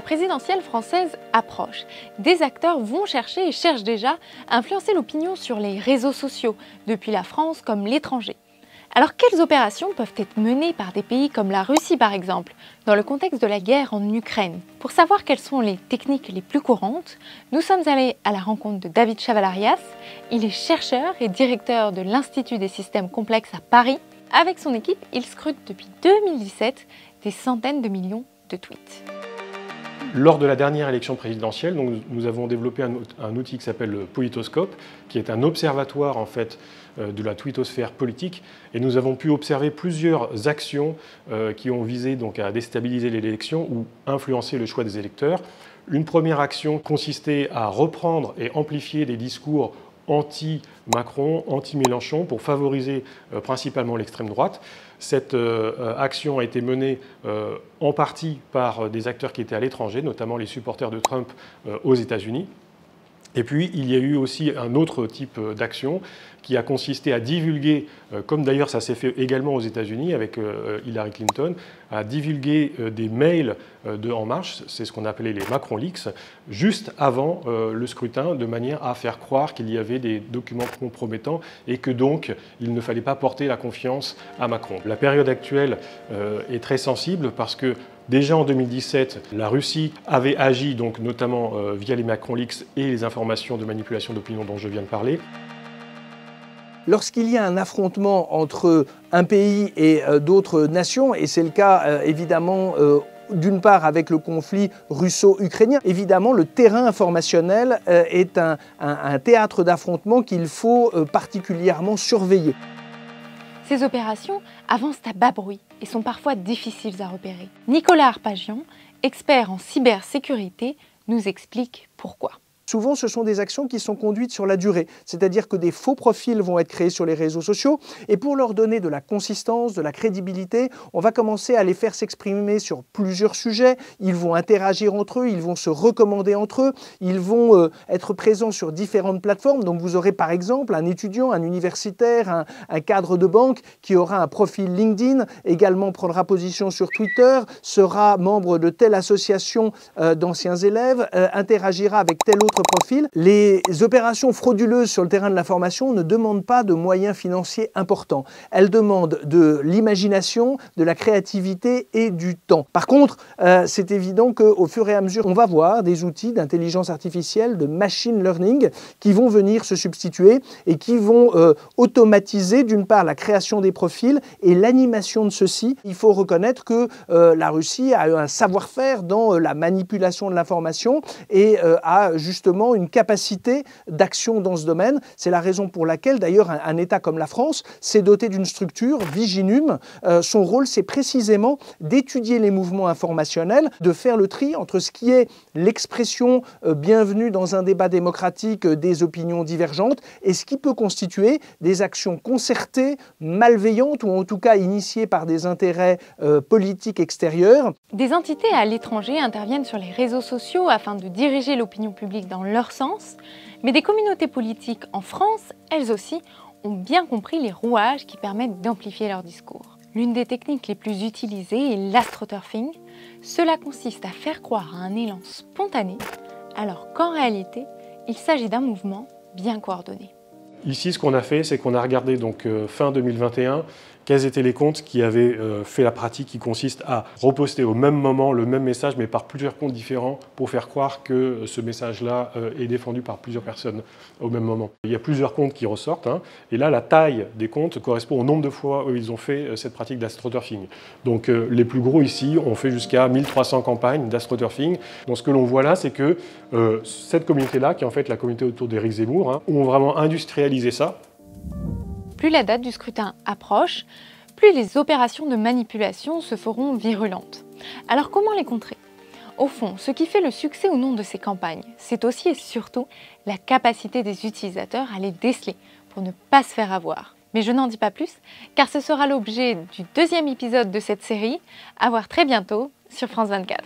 la présidentielle française approche, des acteurs vont chercher et cherchent déjà à influencer l'opinion sur les réseaux sociaux, depuis la France comme l'étranger. Alors quelles opérations peuvent être menées par des pays comme la Russie par exemple, dans le contexte de la guerre en Ukraine? Pour savoir quelles sont les techniques les plus courantes, nous sommes allés à la rencontre de David Chavalarias. Il est chercheur et directeur de l'Institut des systèmes complexes à Paris. Avec son équipe, il scrute depuis 2017 des centaines de millions de tweets. Lors de la dernière élection présidentielle, nous avons développé un outil qui s'appelle le Politoscope, qui est un observatoire en fait, de la twittosphère politique. Et nous avons pu observer plusieurs actions qui ont visé donc, à déstabiliser l'élection ou influencer le choix des électeurs. Une première action consistait à reprendre et amplifier des discours anti-Macron, anti-Mélenchon, pour favoriser principalement l'extrême droite. Cette action a été menée en partie par des acteurs qui étaient à l'étranger, notamment les supporters de Trump aux États-Unis. Et puis, il y a eu aussi un autre type d'action qui a consisté à divulguer, comme d'ailleurs ça s'est fait également aux États-Unis avec Hillary Clinton, à divulguer des mails de En Marche, c'est ce qu'on appelait les Macron Leaks, juste avant le scrutin, de manière à faire croire qu'il y avait des documents compromettants et que donc il ne fallait pas porter la confiance à Macron. La période actuelle est très sensible parce que déjà en 2017, la Russie avait agi, donc notamment via les Macron Leaks et les informations de manipulation d'opinion dont je viens de parler. Lorsqu'il y a un affrontement entre un pays et d'autres nations, et c'est le cas évidemment d'une part avec le conflit russo-ukrainien, évidemment le terrain informationnel est un théâtre d'affrontement qu'il faut particulièrement surveiller. Ces opérations avancent à bas bruit et sont parfois difficiles à repérer. Nicolas Arpagian, expert en cybersécurité, nous explique pourquoi. Souvent, ce sont des actions qui sont conduites sur la durée, c'est-à-dire que des faux profils vont être créés sur les réseaux sociaux et pour leur donner de la consistance, de la crédibilité, on va commencer à les faire s'exprimer sur plusieurs sujets, ils vont interagir entre eux, ils vont se recommander entre eux, ils vont être présents sur différentes plateformes. Donc vous aurez par exemple un étudiant, un universitaire, un cadre de banque qui aura un profil LinkedIn, également prendra position sur Twitter, sera membre de telle association d'anciens élèves, interagira avec tel autre profil. Les opérations frauduleuses sur le terrain de l'information ne demandent pas de moyens financiers importants. Elles demandent de l'imagination, de la créativité et du temps. Par contre, c'est évident qu'au fur et à mesure, on va voir des outils d'intelligence artificielle, de machine learning qui vont venir se substituer et qui vont automatiser d'une part la création des profils et l'animation de ceux-ci. Il faut reconnaître que la Russie a un savoir-faire dans la manipulation de l'information et a justement une capacité d'action dans ce domaine. C'est la raison pour laquelle, d'ailleurs, un État comme la France s'est doté d'une structure, Viginum. Son rôle, c'est précisément d'étudier les mouvements informationnels, de faire le tri entre ce qui est l'expression bienvenue dans un débat démocratique des opinions divergentes et ce qui peut constituer des actions concertées, malveillantes ou en tout cas initiées par des intérêts politiques extérieurs. Des entités à l'étranger interviennent sur les réseaux sociaux afin de diriger l'opinion publique dans leur sens, mais des communautés politiques en France, elles aussi, ont bien compris les rouages qui permettent d'amplifier leur discours. L'une des techniques les plus utilisées est l'astroturfing. Cela consiste à faire croire à un élan spontané, alors qu'en réalité, il s'agit d'un mouvement bien coordonné. Ici, ce qu'on a fait, c'est qu'on a regardé donc, fin 2021 quels étaient les comptes qui avaient fait la pratique qui consiste à reposter au même moment le même message, mais par plusieurs comptes différents pour faire croire que ce message-là est défendu par plusieurs personnes au même moment. Il y a plusieurs comptes qui ressortent, hein, et là, la taille des comptes correspond au nombre de fois où ils ont fait cette pratique d'astroturfing. Donc, les plus gros ici ont fait jusqu'à 1300 campagnes d'astroturfing. Donc, ce que l'on voit là, c'est que cette communauté-là, qui est en fait la communauté autour d'Éric Zemmour, hein, ont vraiment industrialisé ça. Plus la date du scrutin approche, plus les opérations de manipulation se feront virulentes. Alors comment les contrer? Au fond, ce qui fait le succès ou non de ces campagnes, c'est aussi et surtout la capacité des utilisateurs à les déceler pour ne pas se faire avoir. Mais je n'en dis pas plus, car ce sera l'objet du deuxième épisode de cette série, à voir très bientôt sur France 24.